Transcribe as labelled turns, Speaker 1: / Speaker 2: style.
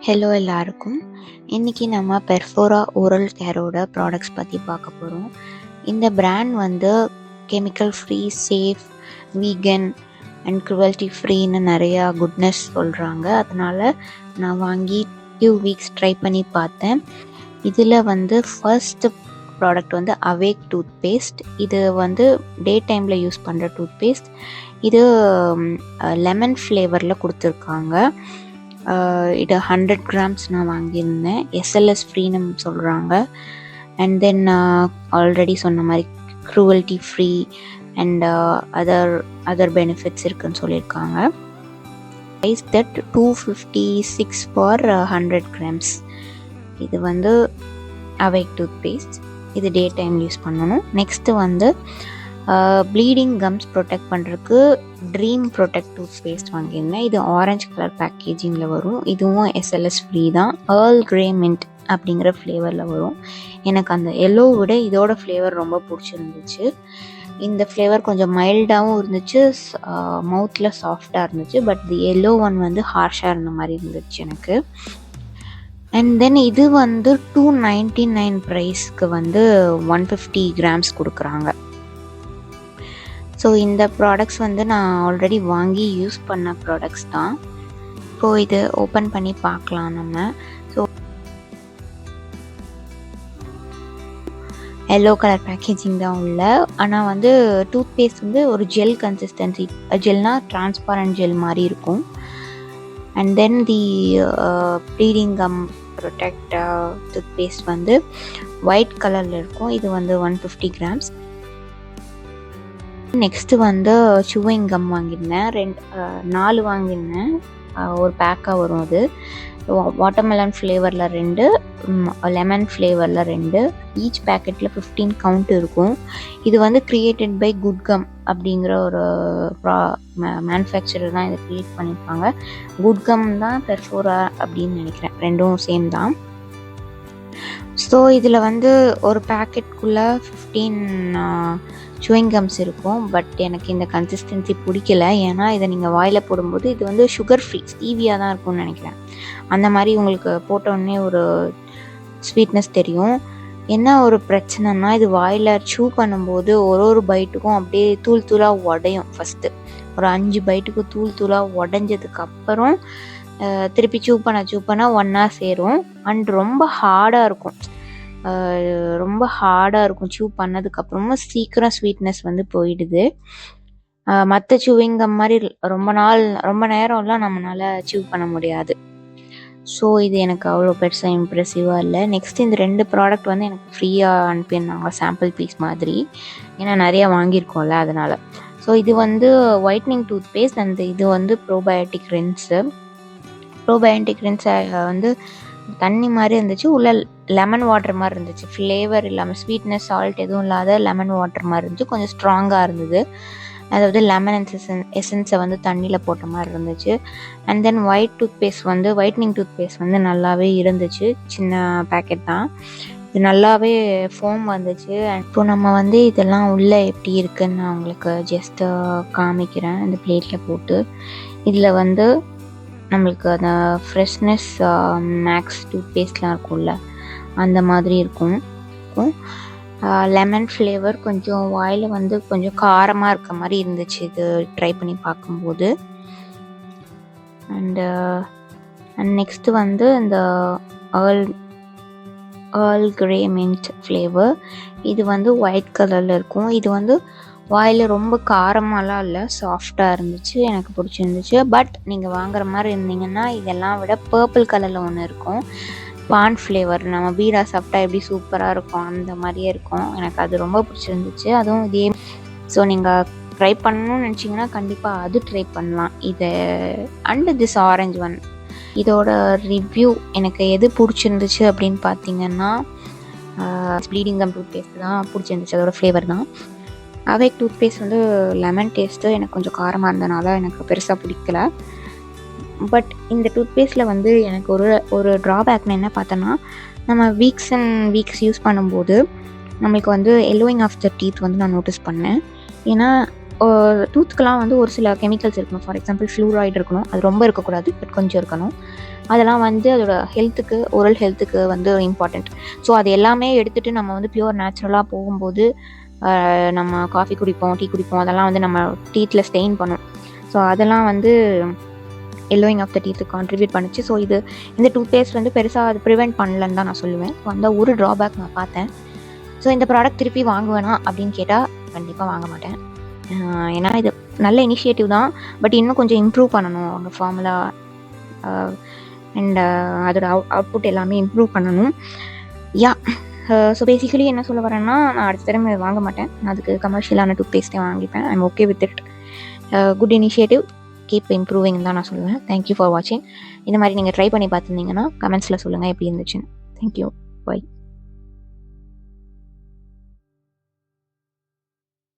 Speaker 1: Hello எல்லாருக்கும். இன்றைக்கி நம்ம பெர்ஃபோரா ஓரல் கேரோட ப்ராடக்ட்ஸ் பற்றி பார்க்க போகிறோம். இந்த பிராண்ட் வந்து chemical free, safe, vegan and cruelty ஃப்ரீன்னு நிறையா குட்னஸ் சொல்கிறாங்க. அதனால் நான் வாங்கி 2 வீக்ஸ் ட்ரை பண்ணி பார்த்தேன். இதில் வந்து ஃபர்ஸ்ட் ப்ராடக்ட் வந்து அவேக் டூத் பேஸ்ட். இது வந்து டே டைமில் யூஸ் பண்ணுற டூத் பேஸ்ட். இது லெமன் ஃப்ளேவரில் கொடுத்துருக்காங்க. இது 100 கிராம்ஸ் நான் வாங்கியிருந்தேன். எஸ்எல்எஸ் ஃப்ரீன்னு சொல்கிறாங்க. அண்ட் தென் ஆல்ரெடி சொன்ன மாதிரி cruelty free and other benefits இருக்குன்னு சொல்லியிருக்காங்க. Price that 256 for 100 grams. இது வந்து அவேக் டூத் பேஸ்ட். இது டே டைம் யூஸ் பண்ணணும். நெக்ஸ்ட்டு வந்து ப்ளீடிங் கம்ஸ் ப்ரொடெக்ட் பண்ணுறதுக்கு ட்ரீம் ப்ரொடெக்ட் டூத் பேஸ்ட் வாங்கியிருந்தேன். இது ஆரஞ்சு கலர் பேக்கேஜிங்கில் வரும். இதுவும் எஸ்எல்எஸ் ஃப்ரீ தான். ஏர்ல் கிரே மின்ட் அப்படிங்கிற ஃப்ளேவரில் வரும். எனக்கு அந்த எல்லோ விட இதோட ஃப்ளேவர் ரொம்ப பிடிச்சிருந்துச்சு. இந்த ஃப்ளேவர் கொஞ்சம் மைல்டாகவும் இருந்துச்சு, மவுத்தில் சாஃப்டாக இருந்துச்சு. பட் தி எல்லோ ஒன் வந்து ஹார்ஷாக இருந்த மாதிரி இருந்துச்சு எனக்கு. அண்ட் தென் இது வந்து 299 ப்ரைஸ்க்கு வந்து 150 கிராம்ஸ் கொடுக்குறாங்க. ஸோ இந்த ப்ராடக்ட்ஸ் வந்து நான் ஆல்ரெடி வாங்கி யூஸ் பண்ண ப்ராடக்ட்ஸ் தான். இப்போது இது ஓப்பன் பண்ணி பார்க்கலாம் நம்ம. ஸோ எல்லோ கலர் பேக்கேஜிங் தான் உள்ள. ஆனால் வந்து டூத் பேஸ்ட் வந்து ஒரு ஜெல் கன்சிஸ்டன்சி, ஜெல்னால் டிரான்ஸ்பரண்ட் ஜெல் மாதிரி இருக்கும். And then the bleeding gum protect toothpaste வந்து ஒயிட் கலரில் இருக்கும். இது வந்து 150 கிராம்ஸ். நெக்ஸ்ட்டு வந்து சூவிங் கம் வாங்கியிருந்தேன். 4 வாங்கியிருந்தேன். ஒரு பேக்காக வரும். அது வாட்டர்மெலன் ஃப்ளேவரில் 2, லெமன் ஃப்ளேவரில் 2. ஈச் பேக்கெட்டில் 15 கவுண்ட் இருக்கும். இது வந்து கிரியேட்டட் பை குட் கம் அப்படிங்கிற ஒரு மேனுஃபேக்சரர் தான் இதை க்ரியேட் பண்ணியிருப்பாங்க. குட் கம் தான் பெர்ஃபோரா அப்படின்னு நினைக்கிறேன். ரெண்டும் சேம் தான். ஸோ இதில் வந்து ஒரு பேக்கெட்குள்ளே 15 சூயிங் கம்ஸ் இருக்கும். பட் எனக்கு இந்த கன்சிஸ்டன்சி பிடிக்கல. ஏன்னா இதை நீங்கள் வாயில் போடும்போது இது வந்து சுகர் ஃப்ரீ, ஸ்டீவியாக தான் இருக்கும்னு நினைக்கிறேன். அந்த மாதிரி உங்களுக்கு போட்டோடனே ஒரு ஸ்வீட்னஸ் தெரியும். என்ன ஒரு பிரச்சனைனா, இது வாயில் சூ பண்ணும்போது ஒரு பைட்டுக்கும் அப்படியே தூள் தூளாக உடையும். ஃபஸ்ட்டு ஒரு 5 பைட்டுக்கு தூள் தூளாக உடஞ்சதுக்கப்புறம் திருப்பி சூ பண்ண ஒன்றா சேரும். அண்ட் ரொம்ப ஹார்டாக இருக்கும். சூ பண்ணதுக்கப்புறமும் சீக்கிரம் ஸ்வீட்னஸ் வந்து போயிடுது. மற்ற சூவிங் கம் மாதிரி ரொம்ப நேரம்லாம் நம்மளால் சூ பண்ண முடியாது. ஸோ இது எனக்கு அவ்வளோ பெருசாக இம்ப்ரெசிவாக இல்லை. நெக்ஸ்ட் இந்த 2 ப்ராடக்ட் வந்து எனக்கு ஃப்ரீயாக அனுப்பியிருந்தாங்க, சாம்பிள் பீஸ் மாதிரி. ஏன்னா நிறையா வாங்கியிருக்கோம்ல, அதனால். ஸோ இது வந்து ஒயிட்னிங் டூத் பேஸ்ட். அந்த இது வந்து ப்ரோபயோட்டிக் ரின்ஸு. ப்ரோபயோட்டிக் ரின்ஸ் வந்து தண்ணி மாதிரி இருந்துச்சு, உள்ள லெமன் வாட்டர் மாதிரி இருந்துச்சு. ஃப்ளேவர் இல்லாமல், ஸ்வீட்னஸ், சால்ட் எதுவும் இல்லாத லெமன் வாட்டர் மாதிரி இருந்துச்சு. கொஞ்சம் ஸ்ட்ராங்காக இருந்தது. அதாவது லெமன் எசன்ஸை வந்து தண்ணியில் போட்ட மாதிரி இருந்துச்சு. And then whitening toothpaste வந்து நல்லாவே இருந்துச்சு. சின்ன பேக்கெட் தான். இது நல்லாவே ஃபோம் வந்துச்சு. இப்போ நம்ம வந்து இதெல்லாம் உள்ளே எப்படி இருக்குன்னு நான் உங்களுக்கு ஜஸ்ட்டு காமிக்கிறேன் இந்த பிளேட்டில் போட்டு. இதில் வந்து நம்மளுக்கு அந்த ஃப்ரெஷ்னஸ் மேக்ஸ் டூத் பேஸ்ட்லாம் இருக்கும்ல, அந்த மாதிரி இருக்கும். லெமன் ஃப்ளேவர் கொஞ்சம் வாயில் வந்து கொஞ்சம் காரமாக இருக்க மாதிரி இருந்துச்சு இது ட்ரை பண்ணி பார்க்கும்போது. அண்ட் நெக்ஸ்ட்டு வந்து இந்த ஏர்ல் கிரே மின்ட் ஃப்ளேவர். இது வந்து ஒயிட் கலரில் இருக்கும். இது வந்து வாயில் ரொம்ப காரமாலாம் இல்லை, சாஃப்டாக இருந்துச்சு. எனக்கு பிடிச்சிருந்துச்சு. பட் நீங்கள் வாங்குற மாதிரி இருந்தீங்கன்னா இதெல்லாம் விட பர்பிள் கலரில் ஒன்று இருக்கும், பான் ஃப்ளேவர். நம்ம பீடா சாப்பிட்டா எப்படி சூப்பராக இருக்கும் அந்த மாதிரியே இருக்கும். எனக்கு அது ரொம்ப பிடிச்சிருந்துச்சு. அதுவும் இதே. ஸோ நீங்கள் ட்ரை பண்ணணும்னு நினச்சிங்கன்னா கண்டிப்பாக அது ட்ரை பண்ணலாம். இது அண்ட் திஸ் ஆரஞ்ச் ஒன். இதோட ரிவ்யூ எனக்கு எது பிடிச்சிருந்துச்சு அப்படின்னு பார்த்தீங்கன்னா, ப்ளீடிங் கம் டூத் பேஸ்ட் தான் பிடிச்சிருந்துச்சு. அதோட ஃப்ளேவர் தான். அவேக் டூத் பேஸ்ட் வந்து லெமன் டேஸ்ட்டு எனக்கு கொஞ்சம் காரமாக இருந்தனால எனக்கு பெருசாக பிடிக்கல. பட் இந்த டூத் பேஸ்ட்டில் வந்து எனக்கு ஒரு ட்ராபேக்னு என்ன பார்த்தோன்னா, நம்ம வீக்ஸ் யூஸ் பண்ணும்போது நம்மளுக்கு வந்து எல்லோயிங் ஆஃப் த டீத் வந்து நான் நோட்டீஸ் பண்ணேன். ஏன்னா டூத்துக்கெலாம் வந்து ஒரு சில கெமிக்கல்ஸ் இருக்கணும். ஃபார் எக்ஸாம்பிள் ஃப்ளூராய்டு இருக்கணும். அது ரொம்ப இருக்கக்கூடாது, பட் கொஞ்சம் இருக்கணும். அதெல்லாம் வந்து அதோட ஹெல்த்துக்கு, ஓரல் ஹெல்த்துக்கு வந்து இம்பார்ட்டண்ட். ஸோ அது எல்லாமே எடுத்துகிட்டு நம்ம வந்து பியூர் நேச்சுரலாக போகும்போது நம்ம காஃபி குடிப்போம், டீ குடிப்போம், அதெல்லாம் வந்து நம்ம டீத்தில் ஸ்டெயின் பண்ணும். ஸோ அதெல்லாம் வந்து எல்லோயிங் ஆஃப் த டீத்துக்கு கான்ட்ரிபியூட் பண்ணுச்சு. ஸோ இந்த டூத் பேஸ்ட் வந்து பெருசாக அது ப்ரிவெண்ட் பண்ணலன்னு தான் நான் சொல்லுவேன். ஸோ அந்த ஒரு ட்ராபேக் நான் பார்த்தேன். ஸோ இந்த ப்ராடக்ட் திருப்பி வாங்குவேனா அப்படின்னு கேட்டால் கண்டிப்பாக வாங்க மாட்டேன். ஏன்னா இது நல்ல இனிஷியேட்டிவ் தான், பட் இன்னும் கொஞ்சம் இம்ப்ரூவ் பண்ணணும். அவங்க ஃபார்முலா அண்ட் அதோட அவுட்புட் எல்லாமே இம்ப்ரூவ் பண்ணணும். யா ஸோ பேசிக்கலி என்ன சொல்ல வரேன்னா, நான் அடுத்த தடவை வாங்க மாட்டேன். நான் அதுக்கு கமர்ஷியலான டூத் பேஸ்ட்டே வாங்கிப்பேன். I'm okay with it. Good initiative, keep improving தான் நான் சொல்லுவேன். தேங்க்யூ ஃபார் வாட்சிங். இந்த மாதிரி நீங்கள் ட்ரை பண்ணி பார்த்துருந்தீங்கன்னா கமெண்ட்ஸில் சொல்லுங்கள் எப்படி இருந்துச்சுன்னு. தேங்க்யூ, பாய்.